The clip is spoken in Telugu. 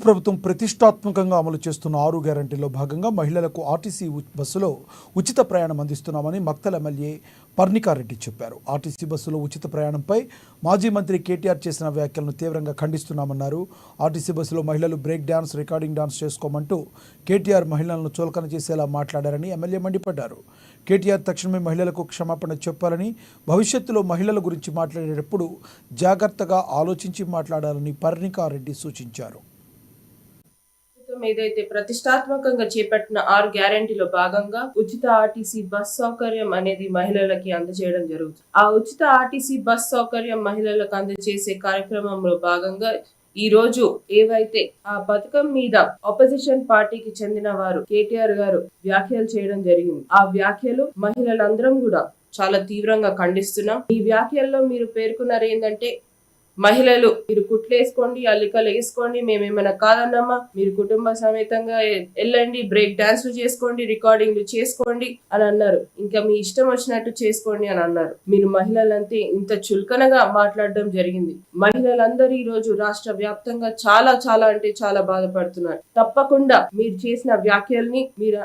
ప్రభుత్వం ప్రతిష్టాత్మకంగా అమలు చేస్తున్న 6 గ్యారంటీలో భాగంగా మహిళలకు ఆర్టీసీ బస్సులో ఉచిత ప్రయాణం అందిస్తున్నామని మక్తల్ ఎమ్మెల్యే పర్ణికారెడ్డి చెప్పారు. ఆర్టీసీ బస్సులో ఉచిత ప్రయాణంపై మాజీ మంత్రి కేటీఆర్ చేసిన వ్యాఖ్యలను తీవ్రంగా ఖండిస్తున్నామన్నారు. ఆర్టీసీ బస్సులో మహిళలు బ్రేక్ డాన్స్, రికార్డింగ్ డాన్స్ చేసుకోమంటూ కేటీఆర్ మహిళలను చులకన చేసేలా మాట్లాడారని ఎమ్మెల్యే మండిపడ్డారు. కేటీఆర్ తక్షణమే మహిళలకు క్షమాపణ చెప్పాలని, భవిష్యత్తులో మహిళల గురించి మాట్లాడేటప్పుడు జాగ్రత్తగా ఆలోచించి మాట్లాడాలని పర్ణికారెడ్డి సూచించారు. ఏదైతే ప్రతిష్టాత్మకంగా చేపట్టిన 6 గ్యారంటీలో భాగంగా ఉచిత ఆర్టీసీ బస్ సౌకర్యం అనేది మహిళలకి అందజేయడం జరుగుతుంది. ఆ ఉచిత ఆర్టీసీ బస్ సౌకర్యం మహిళలకు అందజేసే కార్యక్రమంలో భాగంగా ఈ రోజు ఏవైతే ఆ పథకం మీద ఆపోజిషన్ పార్టీకి చెందిన వారు కేటీఆర్ గారు వ్యాఖ్యలు చేయడం జరిగింది. ఆ వ్యాఖ్యలు మహిళలందరం కూడా చాలా తీవ్రంగా ఖండిస్తున్నాం. ఈ వ్యాఖ్యల్లో మీరు పేర్కొన్నారు ఏంటంటే, మహిళలు మీరు కుట్లేసుకోండి, అల్లికలు వేసుకోండి, మేమేమైనా కాదన్నామా, మీరు కుటుంబ సమేతంగా వెళ్ళండి, బ్రేక్ డాన్స్లు చేసుకోండి, రికార్డింగ్లు చేసుకోండి అని అన్నారు. ఇంకా మీ ఇష్టం వచ్చినట్టు చేసుకోండి అని అన్నారు. మీరు మహిళలంతే ఇంత చులకనగా మాట్లాడడం జరిగింది. మహిళలందరూ ఈ రోజు రాష్ట్ర వ్యాప్తంగా చాలా చాలా అంటే చాలా బాధపడుతున్నారు. తప్పకుండా మీరు చేసిన వ్యాఖ్యల్ని మీరు